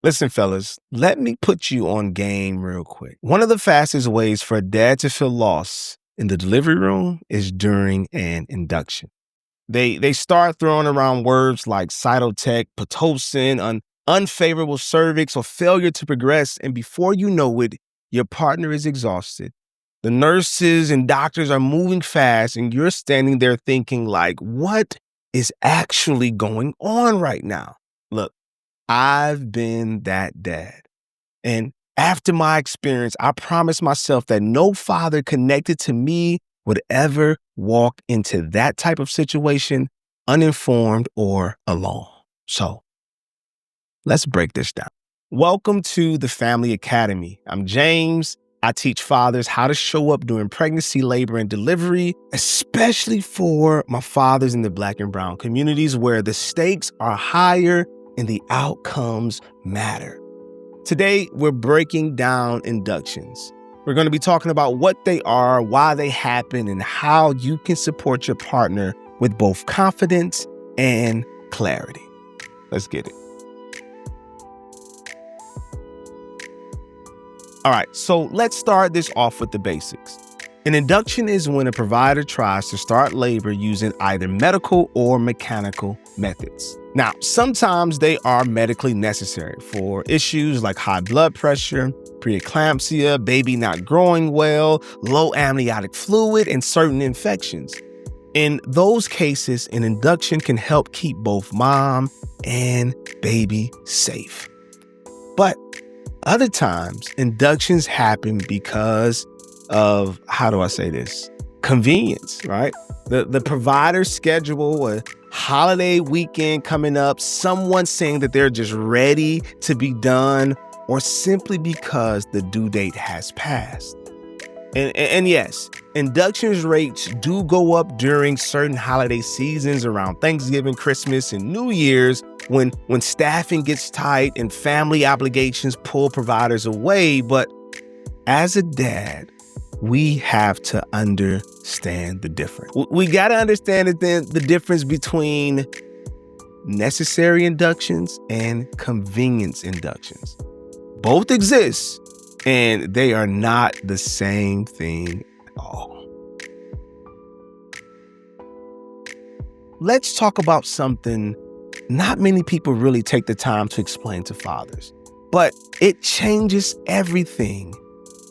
Listen, fellas, let me put you on game real quick. One of the fastest ways for a dad to feel lost in the delivery room is during an induction. They start throwing around words like Cytotec, Pitocin, unfavorable cervix, or failure to progress, and before you know it, your partner is exhausted. The nurses and doctors are moving fast, and you're standing there thinking like, what is actually going on right now? Look, I've been that dad. And after my experience, I promised myself that no father connected to me would ever walk into that type of situation uninformed or alone. So let's break this down. Welcome to the F.A.M.ily Academy. I'm James. I teach fathers how to show up during pregnancy, labor, and delivery, especially for my fathers in the Black and brown communities where the stakes are higher and the outcomes matter. Today, we're breaking down inductions. We're going to be talking about what they are, why they happen, and how you can support your partner with both confidence and clarity. Let's get it. All right, so let's start this off with the basics. An induction is when a provider tries to start labor using either medical or mechanical methods. Now, sometimes they are medically necessary for issues like high blood pressure, preeclampsia, baby not growing well, low amniotic fluid, and certain infections. In those cases, an induction can help keep both mom and baby safe. But other times, inductions happen because of, convenience, right? The provider schedule a holiday weekend coming up, someone saying that they're just ready to be done, or simply because the due date has passed. And yes, inductions rates do go up during certain holiday seasons around Thanksgiving, Christmas, and New Year's when staffing gets tight and family obligations pull providers away. But as a dad, we have to understand the difference. We got to understand the difference between necessary inductions and convenience inductions. Both exist, and they are not the same thing at all. Let's talk about something not many people really take the time to explain to fathers, but it changes everything,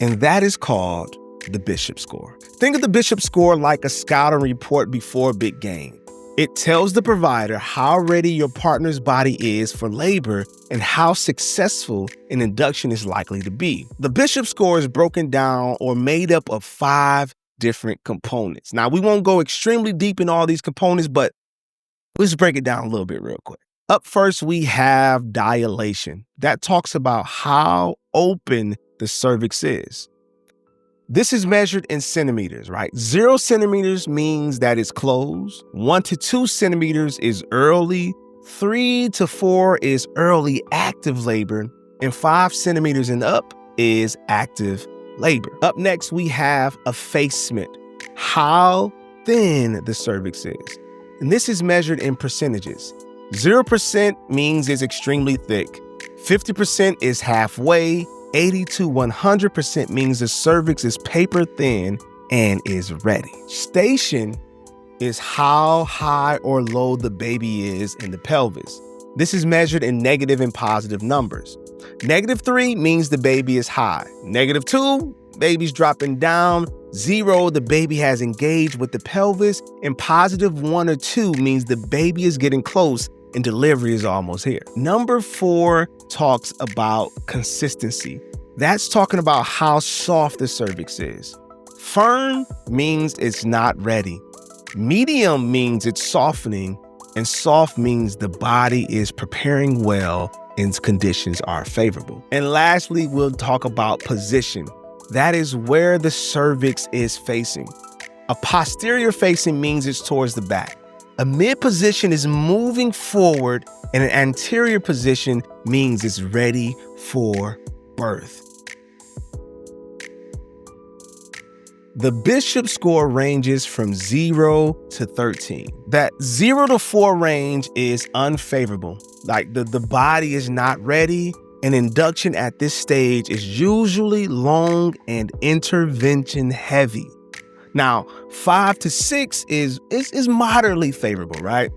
and that is called the Bishop score. Think of the Bishop score like a scouting report before a big game. It tells the provider how ready your partner's body is for labor and how successful an induction is likely to be. The Bishop score is broken down or made up of 5 different components. Now, we won't go extremely deep in all these components, but let's break it down a little bit real quick. Up first, we have dilation. That talks about how open the cervix is. This is measured in centimeters, right? 0 centimeters means that it's closed. 1 to 2 centimeters is early. 3 to 4 is early active labor. And 5 centimeters and up is active labor. Up next, we have effacement, how thin the cervix is. And this is measured in percentages. 0% means it's extremely thick. 50% is halfway. 80 to 100% means the cervix is paper thin and is ready. Station is how high or low the baby is in the pelvis. This is measured in negative and positive numbers. -3 means the baby is high. -2, baby's dropping down. 0, the baby has engaged with the pelvis. And +1 or 2 means the baby is getting close and delivery is almost here. Number 4 talks about consistency. That's talking about how soft the cervix is. Firm means it's not ready. Medium means it's softening. And soft means the body is preparing well and conditions are favorable. And lastly, we'll talk about position. That is where the cervix is facing. A posterior facing means it's towards the back. A mid position is moving forward, and an anterior position means it's ready for birth. The Bishop score ranges from 0 to 13. That 0 to 4 range is unfavorable. Like the body is not ready, An induction at this stage is usually long and intervention heavy. Now, 5 to 6 is moderately favorable, right?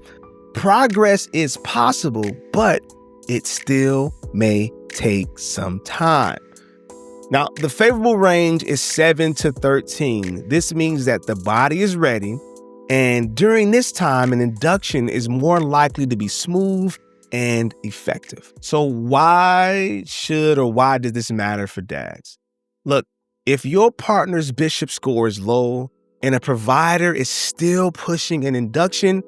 Progress is possible, but it still may take some time. Now, the favorable range is 7 to 13. This means that the body is ready, and during this time, an induction is more likely to be smooth and effective. So why does this matter for dads? Look, if your partner's bishop score is low and a provider is still pushing an induction,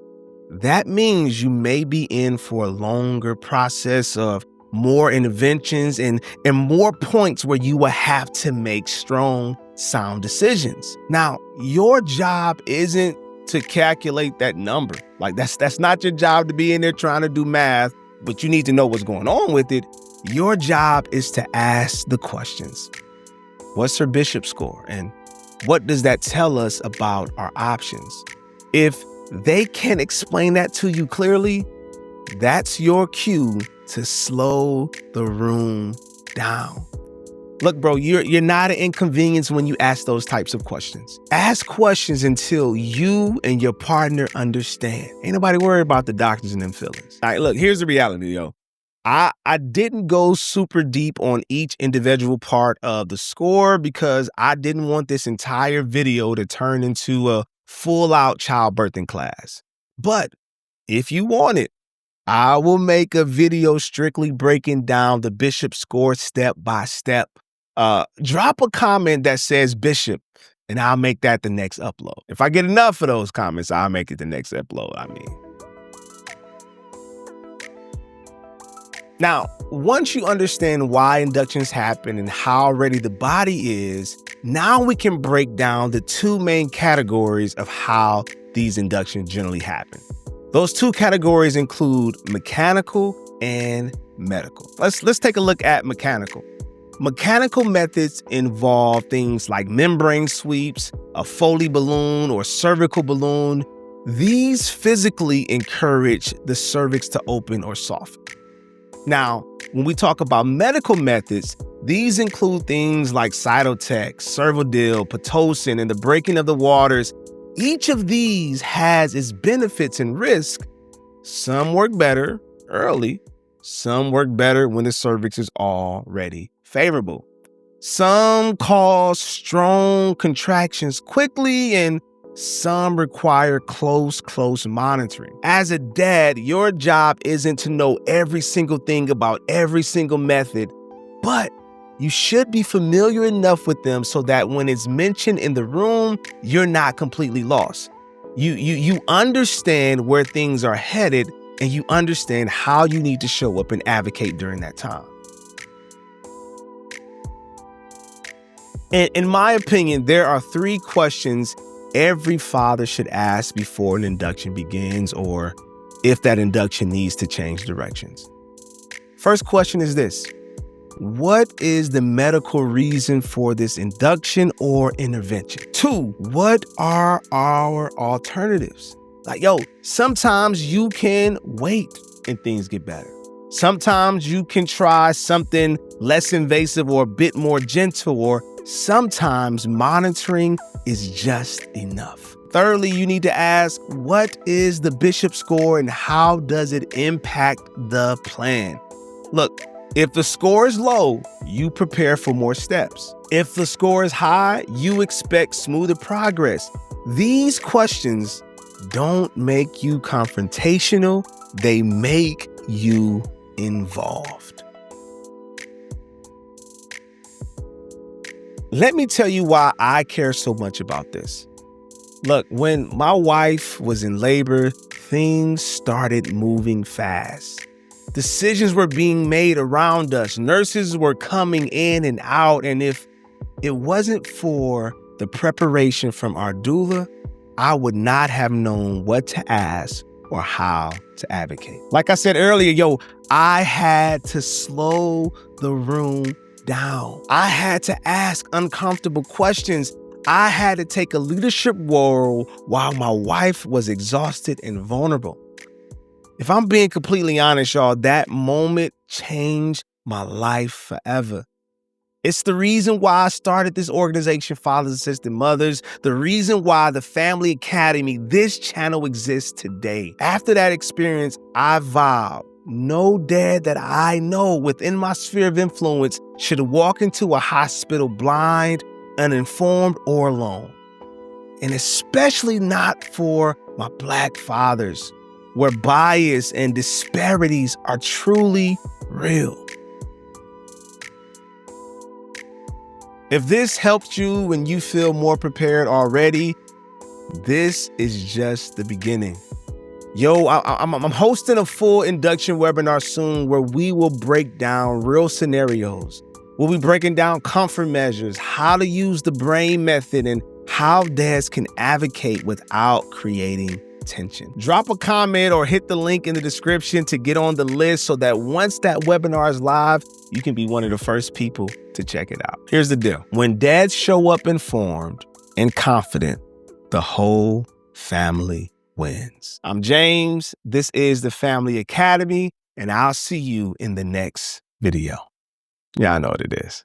that means you may be in for a longer process of more interventions and more points where you will have to make strong, sound decisions. Now, your job isn't to calculate that number. Like that's not your job to be in there trying to do math, but you need to know what's going on with it. Your job is to ask the questions. What's her bishop score? And what does that tell us about our options? If they can't explain that to you clearly, that's your cue to slow the room down. Look, bro, you're not an inconvenience when you ask those types of questions. Ask questions until you and your partner understand. Ain't nobody worried about the doctors and them feelings. All right, look, here's the reality, yo. I didn't go super deep on each individual part of the score because I didn't want this entire video to turn into a full-out childbirthing class. But if you want it, I will make a video strictly breaking down the bishop score step by step. Drop a comment that says bishop, and I'll make that the next upload. If I get enough of those comments, I'll make it the next upload, Now, once you understand why inductions happen and how ready the body is, now we can break down the two main categories of how these inductions generally happen. Those two categories include mechanical and medical. Let's take a look at mechanical. Mechanical methods involve things like membrane sweeps, a Foley balloon or cervical balloon. These physically encourage the cervix to open or soften. Now, when we talk about medical methods, these include things like Cytotec, Cervidil, Pitocin, and the breaking of the waters. Each of these has its benefits and risks. Some work better early. Some work better when the cervix is already favorable. Some cause strong contractions quickly, and some require close monitoring. As a dad, your job isn't to know every single thing about every single method, but you should be familiar enough with them so that when it's mentioned in the room, you're not completely lost. You understand where things are headed, and you understand how you need to show up and advocate during that time. And in my opinion, there are 3 questions every father should ask before an induction begins, or if that induction needs to change directions. First question is this: what is the medical reason for this induction or intervention? 2, what are our alternatives? Like, sometimes you can wait and things get better. Sometimes you can try something less invasive or a bit more gentle, or sometimes monitoring is just enough. Thirdly, you need to ask, what is the bishop score and how does it impact the plan? Look, if the score is low, you prepare for more steps. If the score is high, you expect smoother progress. These questions don't make you confrontational, they make you involved. Let me tell you why I care so much about this. Look, when my wife was in labor, things started moving fast. Decisions were being made around us. Nurses were coming in and out. And if it wasn't for the preparation from our doula, I would not have known what to ask or how to advocate. Like I said earlier, I had to slow the room down. I had to ask uncomfortable questions. I had to take a leadership role while my wife was exhausted and vulnerable. If I'm being completely honest, y'all, that moment changed my life forever. It's the reason why I started this organization, Fathers Assisted Mothers, the reason why the F.A.M.ily Academy, this channel exists today. After that experience, I vowed no dad that I know within my sphere of influence should walk into a hospital blind, uninformed, or alone. And especially not for my Black fathers, where bias and disparities are truly real. If this helped you and you feel more prepared already, this is just the beginning. Yo, I'm hosting a full induction webinar soon where we will break down real scenarios. We'll be breaking down comfort measures, how to use the brain method, and how dads can advocate without creating tension. Drop a comment or hit the link in the description to get on the list so that once that webinar is live, you can be one of the first people to check it out. Here's the deal. When dads show up informed and confident, the whole family wins. I'm James. This is the F.A.M.ily Academy, and I'll see you in the next video. Yeah, I know what it is.